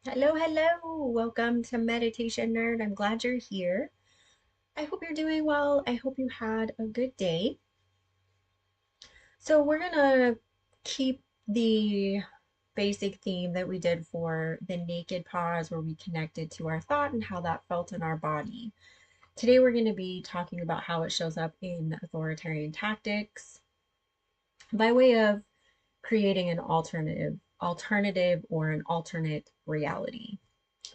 Hello, hello. Welcome to Meditation Nerd. I'm glad you're here. I hope you're doing well. I hope you had a good day. So, we're going to keep the basic theme that we did for the naked pause, where we connected to our thought and how that felt in our body. Today, we're going to be talking about how it shows up in authoritarian tactics by way of creating an alternative or an alternate reality.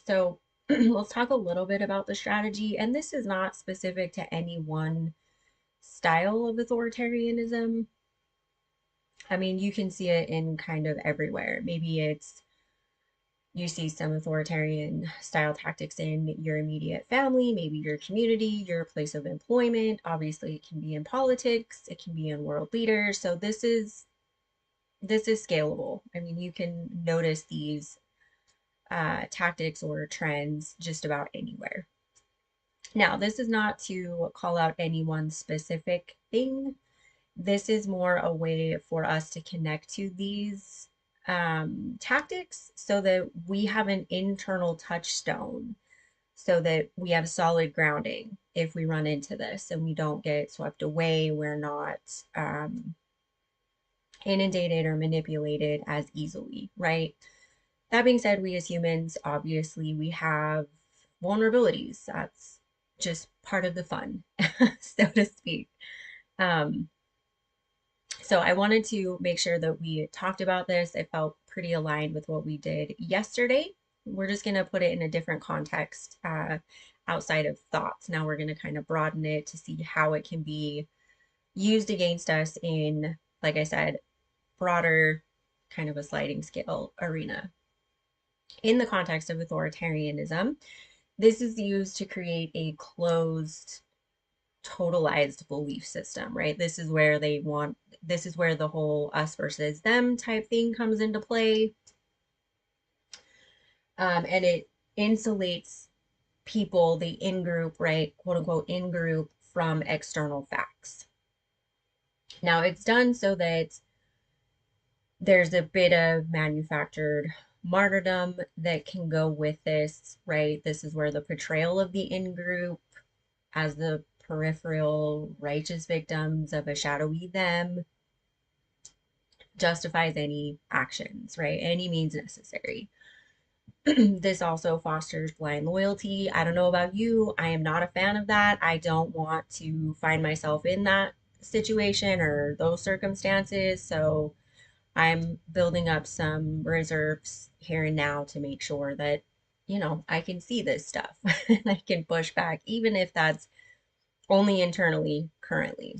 So let's talk a little bit about the strategy. And this is not specific to any one style of authoritarianism. I mean, you can see it in kind of everywhere. Maybe it's you see some authoritarian style tactics in your immediate family, maybe your community, your place of employment. Obviously, it can be in politics, it can be in world leaders. So this is scalable. I mean, you can notice these tactics or trends just about anywhere. Now, this is not to call out any one specific thing. This is more a way for us to connect to these tactics so that we have an internal touchstone, so that we have solid grounding if we run into this and we don't get swept away. We're not inundated or manipulated as easily, right? That being said, we as humans, obviously, we have vulnerabilities. That's just part of the fun, so to speak. Um, so I wanted to make sure that we talked about this. It felt pretty aligned with what we did yesterday. We're just going to put it in a different context outside of thoughts. Now we're going to kind of broaden it to see how it can be used against us in, like I said, broader kind of a sliding scale arena. In the context of authoritarianism, this is used to create a closed, totalized belief system, right? This is where the whole us versus them type thing comes into play. And it insulates people, the in group, right? Quote unquote, in group from external facts. Now, it's done so that there's a bit of manufactured martyrdom that can go with this, right? This is where the portrayal of the in group as the peripheral righteous victims of a shadowy them justifies any actions, right? Any means necessary. This also fosters blind loyalty. I don't know about you. I am not a fan of that. I don't want to find myself in that situation or those circumstances. So I'm building up some reserves here and now to make sure that, I can see this stuff and I can push back, even if that's only internally currently.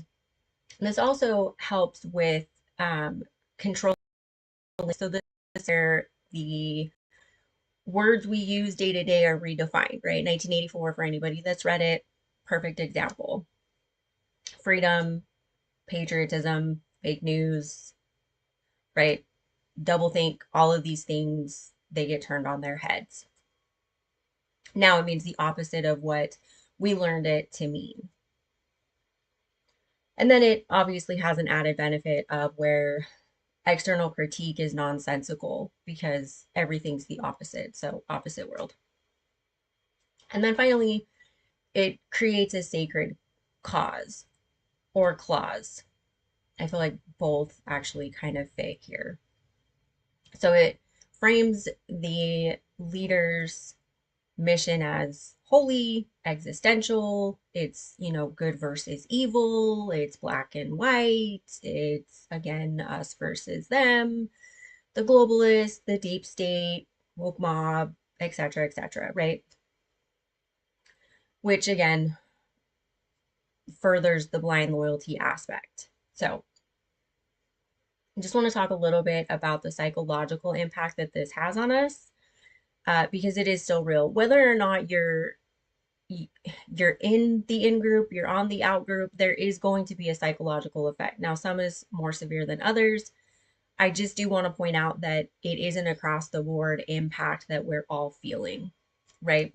And this also helps with control. So this is where the words we use day to day are redefined, right? 1984, for anybody that's read it, perfect example. Freedom, patriotism, fake news, right? Doublethink, all of these things, they get turned on their heads. Now it means the opposite of what we learned it to mean. And then it obviously has an added benefit of where external critique is nonsensical because everything's the opposite. So, opposite world. And then finally, it creates a sacred cause or clause. I feel like both actually kind of fit here. So, it frames the leader's mission as holy, existential. It's, good versus evil. It's black and white. It's, again, us versus them, the globalists, the deep state, woke mob, etc., right? Which again furthers the blind loyalty aspect. So, I just want to talk a little bit about the psychological impact that this has on us, because it is still real. Whether or not you're in the in group, you're on the out group, there is going to be a psychological effect. Now, some is more severe than others. I just do want to point out that it is an across the board impact that we're all feeling, right?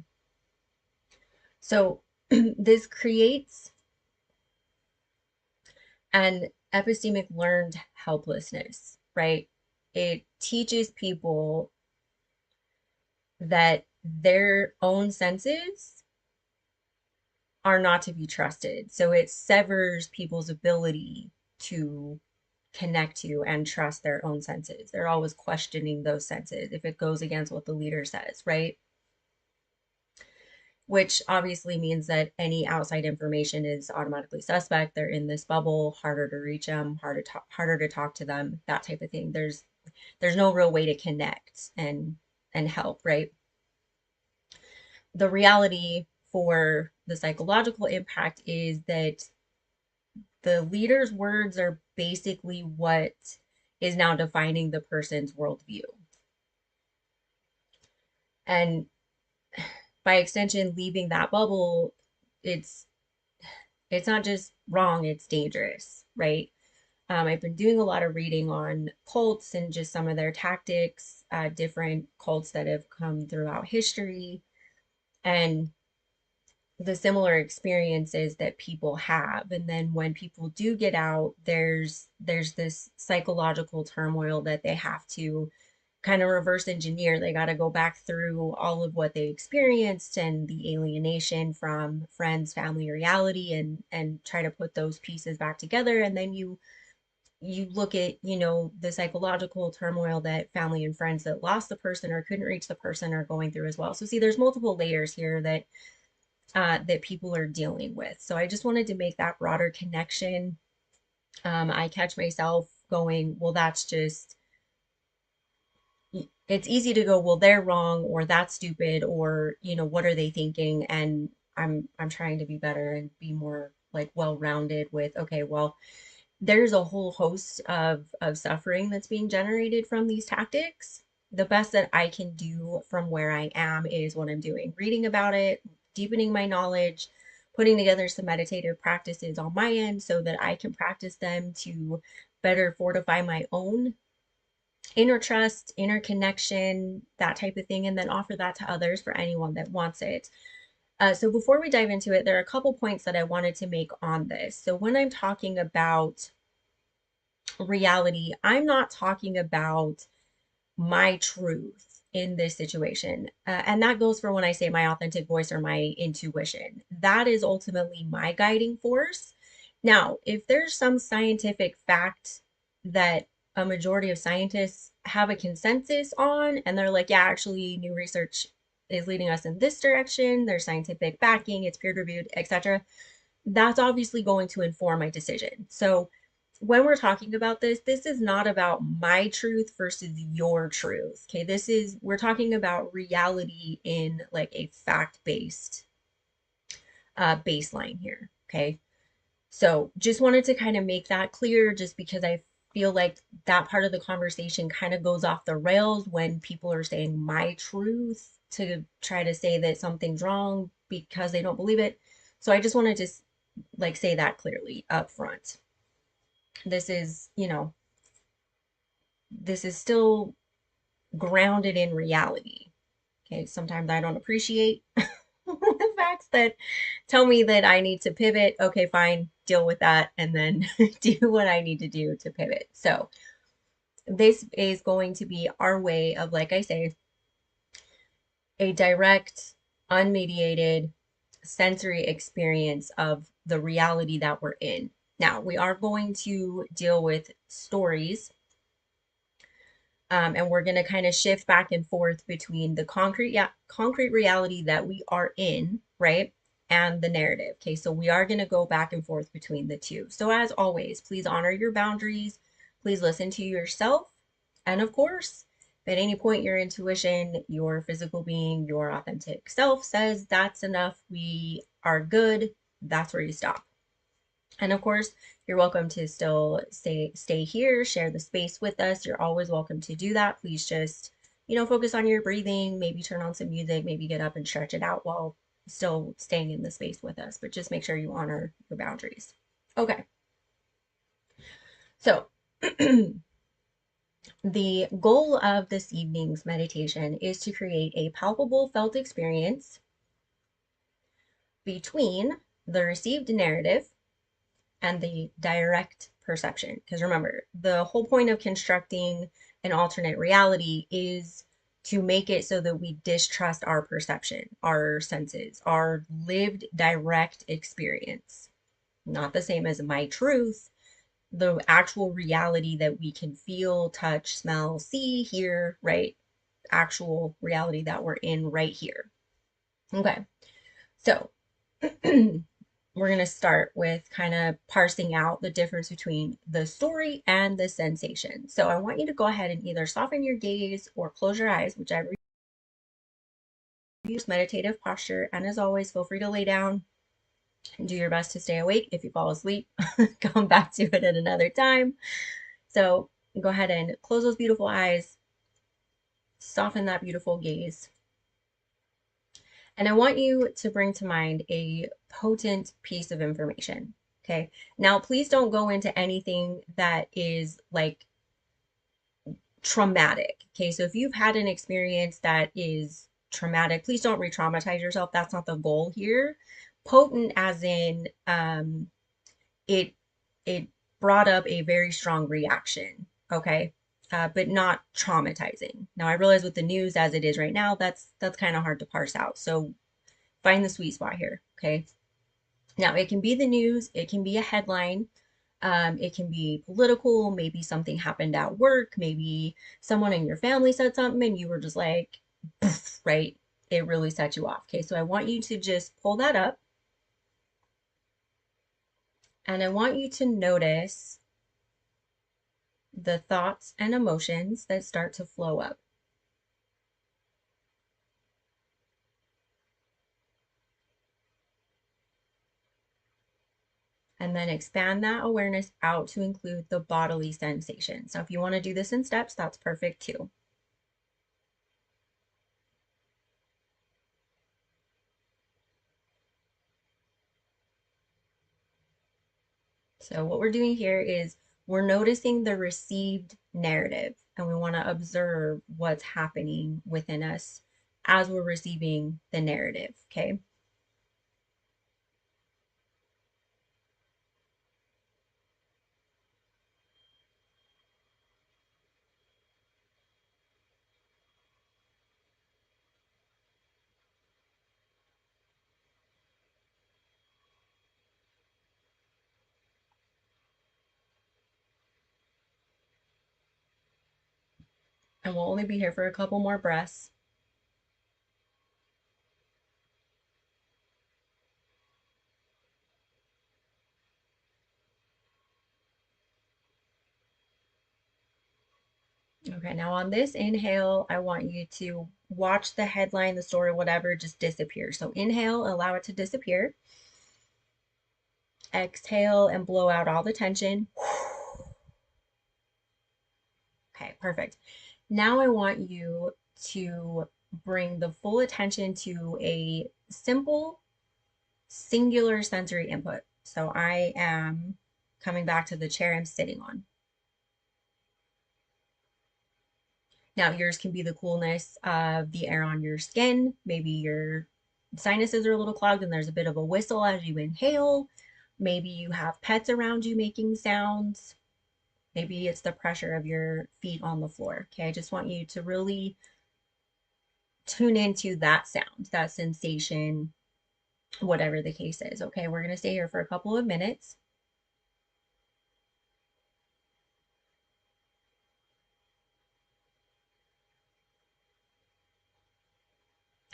So this creates an epistemic learned helplessness, right? It teaches people that their own senses are not to be trusted. So it severs people's ability to connect to and trust their own senses. They're always questioning those senses if it goes against what the leader says, right? Which obviously means that any outside information is automatically suspect. They're in this bubble, harder to reach them, harder to talk to them, that type of thing. There's no real way to connect and help, right? The reality for the psychological impact is that the leader's words are basically what is now defining the person's worldview. And by extension, leaving that bubble, it's it's not just wrong, it's dangerous, right? I've been doing a lot of reading on cults and just some of their tactics, different cults that have come throughout history, and the similar experiences that people have. And then when people do get out, there's this psychological turmoil that they have to kind of reverse engineer. They got to go back through all of what they experienced and the alienation from friends, family, reality, and try to put those pieces back together. And then you look at, the psychological turmoil that family and friends that lost the person or couldn't reach the person are going through as well. So see, there's multiple layers here that people are dealing with. So I just wanted to make that broader connection. I catch myself going, well, that's just, it's easy to go, well, they're wrong, or that's stupid, or, what are they thinking? And I'm trying to be better and be more like well-rounded with, okay, well, there's a whole host of suffering that's being generated from these tactics. The best that I can do from where I am is what I'm doing, reading about it, deepening my knowledge, putting together some meditative practices on my end so that I can practice them to better fortify my own inner trust, inner connection, that type of thing, and then offer that to others for anyone that wants it. So before we dive into it, there are a couple points that I wanted to make on this. So when I'm talking about reality, I'm not talking about my truth in this situation. And that goes for when I say my authentic voice or my intuition. That is ultimately my guiding force. Now, if there's some scientific fact that a majority of scientists have a consensus on, and they're like, yeah, actually, new research is leading us in this direction, there's scientific backing, it's peer reviewed, etc., that's obviously going to inform my decision. So when we're talking about this is not about my truth versus your truth. Okay, we're talking about reality in like a fact-based baseline here. Okay, so just wanted to kind of make that clear, just because I feel like that part of the conversation kind of goes off the rails when people are saying my truth to try to say that something's wrong because they don't believe it. So I just wanted to like say that clearly up front. This is, this is still grounded in reality. Okay, sometimes I don't appreciate the facts that tell me that I need to pivot. Okay, fine, deal with that and then do what I need to do to pivot. So, this is going to be our way of, like I say, a direct, unmediated sensory experience of the reality that we're in. Now, we are going to deal with stories, and we're going to kind of shift back and forth between the concrete reality that we are in, right? And the narrative. Okay, so we are going to go back and forth between the two. So as always, please honor your boundaries. Please listen to yourself. And of course, if at any point your intuition, your physical being, your authentic self says that's enough, we are good, that's where you stop. And of course, you're welcome to still stay here, share the space with us. You're always welcome to do that. Please just, focus on your breathing, maybe turn on some music, maybe get up and stretch it out while still staying in the space with us. But just make sure you honor your boundaries. Okay. So, the goal of this evening's meditation is to create a palpable felt experience between the received narrative and the direct perception. Because remember, the whole point of constructing an alternate reality is to make it so that we distrust our perception, our senses, our lived direct experience. Not the same as my truth, the actual reality that we can feel, touch, smell, see, hear, right? Actual reality that we're in right here. Okay, so we're going to start with kind of parsing out the difference between the story and the sensation. So I want you to go ahead and either soften your gaze or close your eyes, whichever you use, meditative posture. And as always, feel free to lay down and do your best to stay awake. If you fall asleep, come back to it at another time. So go ahead and close those beautiful eyes, soften that beautiful gaze. And I want you to bring to mind a potent piece of information. Okay. Now, please don't go into anything that is like traumatic. Okay. So if you've had an experience that is traumatic, please don't re traumatize yourself. That's not the goal here. Potent, as in, it it brought up a very strong reaction. Okay. But not traumatizing. Now I realize with the news as it is right now, that's kind of hard to parse out. So find the sweet spot here. Okay. Now it can be the news, it can be a headline, it can be political, maybe something happened at work, maybe someone in your family said something and you were just like, poof, right? It really set you off. Okay, so I want you to just pull that up and I want you to notice the thoughts and emotions that start to flow up. And then expand that awareness out to include the bodily sensation. So if you want to do this in steps, that's perfect too. So what we're doing here is we're noticing the received narrative and we want to observe what's happening within us as we're receiving the narrative, okay? And we'll only be here for a couple more breaths. Okay, now on this inhale, I want you to watch the headline, the story, whatever, just disappear. So inhale, allow it to disappear. Exhale and blow out all the tension. Okay, perfect. Now I want you to bring the full attention to a simple, singular sensory input. So I am coming back to the chair I'm sitting on. Now, yours can be the coolness of the air on your skin. Maybe your sinuses are a little clogged and there's a bit of a whistle as you inhale. Maybe you have pets around you making sounds. Maybe it's the pressure of your feet on the floor. Okay, I just want you to really tune into that sound, that sensation, whatever the case is. Okay, we're going to stay here for a couple of minutes.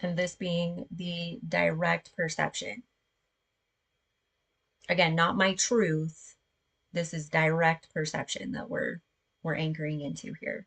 And this being the direct perception. Again, not my truth. This is direct perception that we're anchoring into here.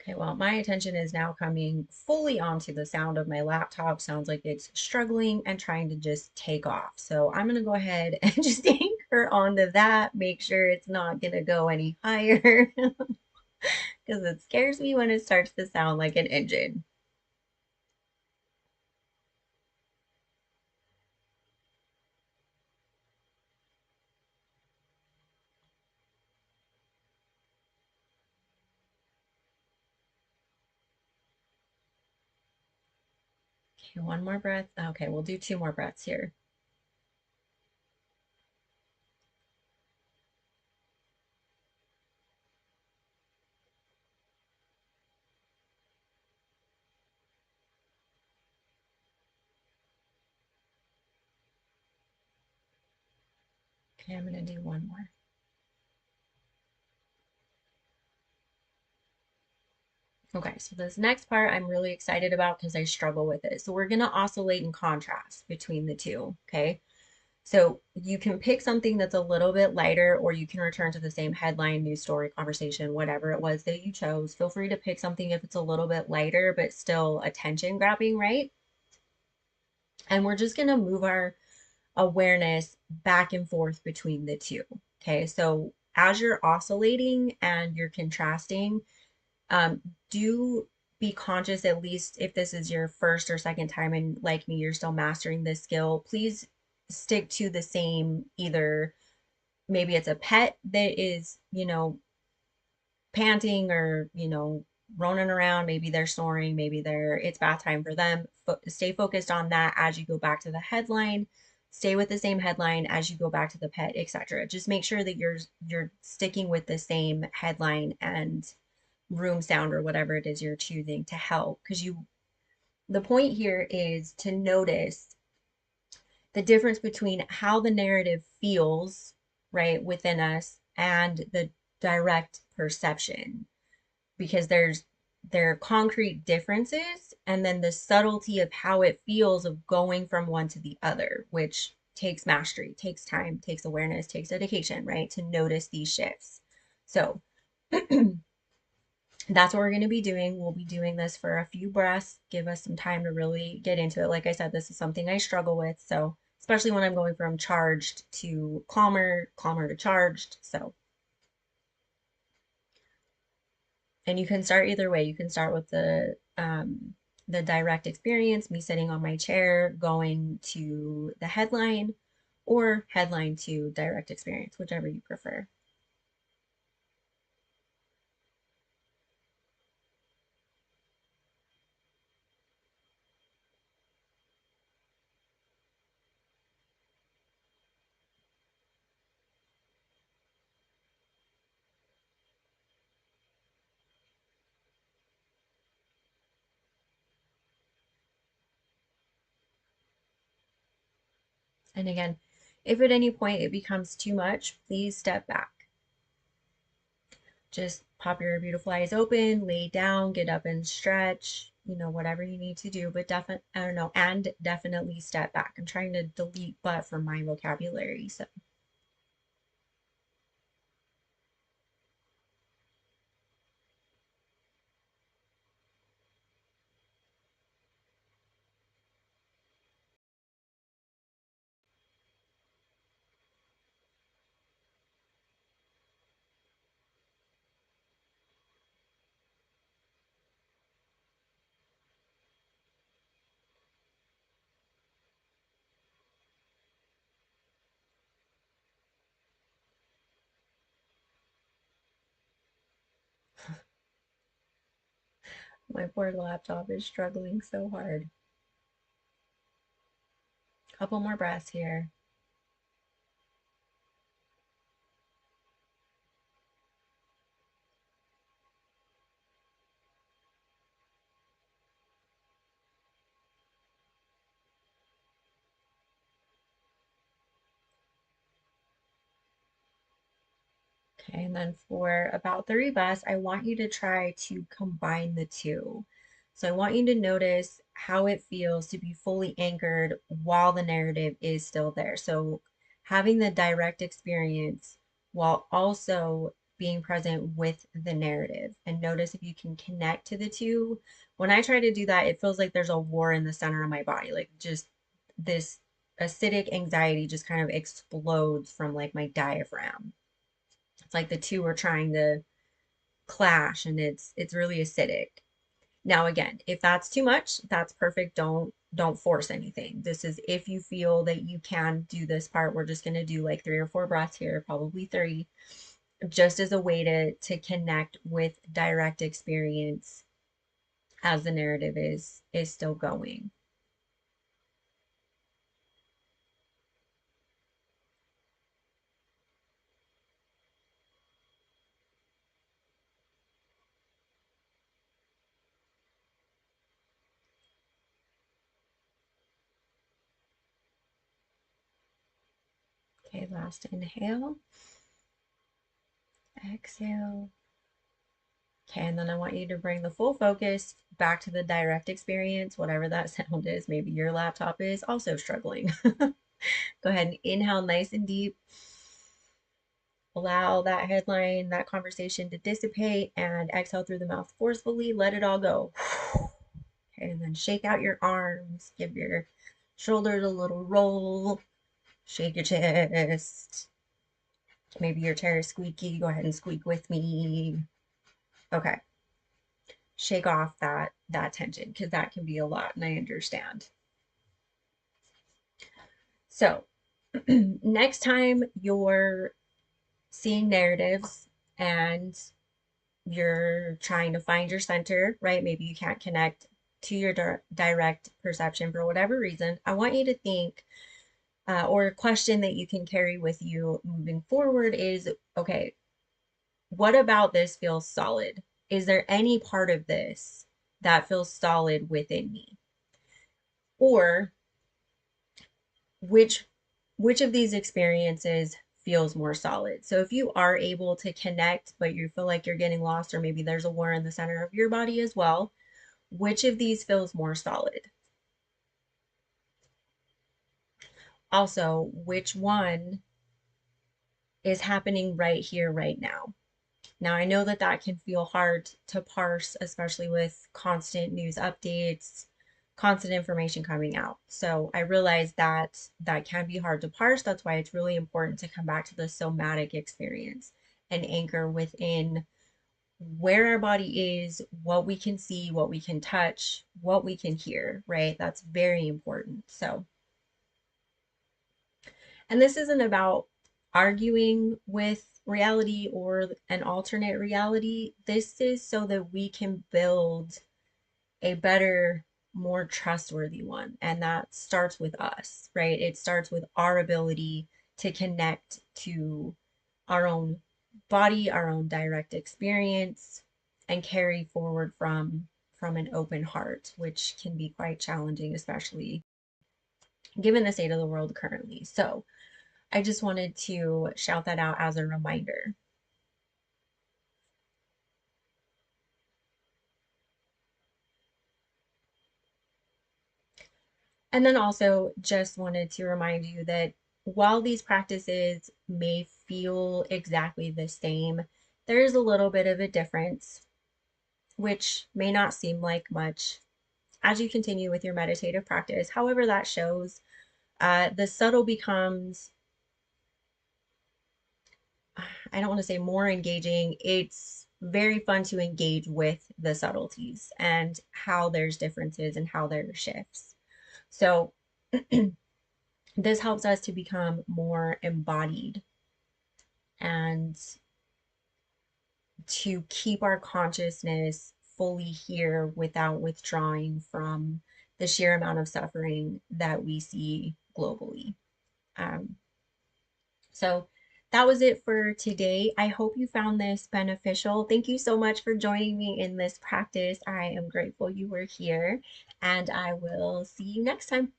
Okay, well, my attention is now coming fully onto the sound of my laptop. Sounds like it's struggling and trying to just take off. So I'm going to go ahead and just anchor onto that, make sure it's not going to go any higher because it scares me when it starts to sound like an engine. Okay, one more breath. Okay, we'll do two more breaths here. Okay, I'm going to do one more. Okay, so this next part I'm really excited about because I struggle with it. So we're going to oscillate and contrast between the two. Okay, so you can pick something that's a little bit lighter, or you can return to the same headline, news story, conversation, whatever it was that you chose. Feel free to pick something if it's a little bit lighter, but still attention grabbing, right? And we're just going to move our awareness back and forth between the two. Okay, so as you're oscillating and you're contrasting, um, do be conscious, at least if this is your first or second time and like me, you're still mastering this skill, please stick to the same, either maybe it's a pet that is, panting or, running around, maybe they're snoring, maybe it's bath time for them. Stay focused on that as you go back to the headline. Stay with the same headline as you go back to the pet, etc. Just make sure that you're sticking with the same headline and room sound or whatever it is you're choosing to help, because the point here is to notice the difference between how the narrative feels right within us and the direct perception, because there are concrete differences, and then the subtlety of how it feels of going from one to the other, which takes mastery, takes time, takes awareness, takes dedication, right, to notice these shifts. So that's what we're going to be doing. We'll be doing this for a few breaths, give us some time to really get into it. Like I said, this is something I struggle with. So, especially when I'm going from charged to calmer, calmer to charged. So, and you can start either way. You can start with the direct experience, me sitting on my chair, going to the headline, or headline to direct experience, whichever you prefer. And again, if at any point it becomes too much, please step back. Just pop your beautiful eyes open, lay down, get up and stretch, whatever you need to do, but definitely, I don't know, and definitely step back. I'm trying to delete but from my vocabulary. So my poor laptop is struggling so hard. Couple more breaths here. Okay, and then for about 3 breaths, I want you to try to combine the two. So I want you to notice how it feels to be fully anchored while the narrative is still there. So having the direct experience while also being present with the narrative. And notice if you can connect to the two. When I try to do that, it feels like there's a war in the center of my body, like just this acidic anxiety just kind of explodes from like my diaphragm. It's like the two are trying to clash, and it's really acidic. Now again, if that's too much, that's perfect. Don't force anything. This is if you feel that you can do this part. We're just going to do like 3 or 4 breaths here, probably three, just as a way to connect with direct experience as the narrative is still going. Okay, last inhale, exhale. Okay, and then I want you to bring the full focus back to the direct experience, whatever that sound is. Maybe your laptop is also struggling. Go ahead and inhale nice and deep. Allow that headline, that conversation to dissipate, and exhale through the mouth forcefully. Let it all go. Okay, and then shake out your arms. Give your shoulders a little roll. Shake your chest. Maybe your chair is squeaky. Go ahead and squeak with me. Okay. Shake off that tension because that can be a lot, and I understand. So, next time you're seeing narratives and you're trying to find your center, right? Maybe you can't connect to your direct perception for whatever reason. I want you to think, or a question that you can carry with you moving forward is, okay, what about this feels solid? Is there any part of this that feels solid within me? Or which which of these experiences feels more solid? So if you are able to connect, but you feel like you're getting lost, or maybe there's a war in the center of your body as well, which of these feels more solid? Also, which one is happening right here, right now? Now, I know that that can feel hard to parse, especially with constant news updates, constant information coming out. So I realize that that can be hard to parse. That's why it's really important to come back to the somatic experience and anchor within where our body is, what we can see, what we can touch, what we can hear, right? That's very important. So, and this isn't about arguing with reality or an alternate reality. This is so that we can build a better, more trustworthy one. And that starts with us, right? It starts with our ability to connect to our own body, our own direct experience, and carry forward from an open heart, which can be quite challenging, especially given the state of the world currently. So I just wanted to shout that out as a reminder. And then also just wanted to remind you that while these practices may feel exactly the same, there is a little bit of a difference, which may not seem like much as you continue with your meditative practice. However, that shows the subtle becomes, I don't want to say more engaging. It's very fun to engage with the subtleties and how there's differences and how there are shifts. So this helps us to become more embodied and to keep our consciousness fully here without withdrawing from the sheer amount of suffering that we see globally. Um, so that was it for today. I hope you found this beneficial. Thank you so much for joining me in this practice. I am grateful you were here, and I will see you next time.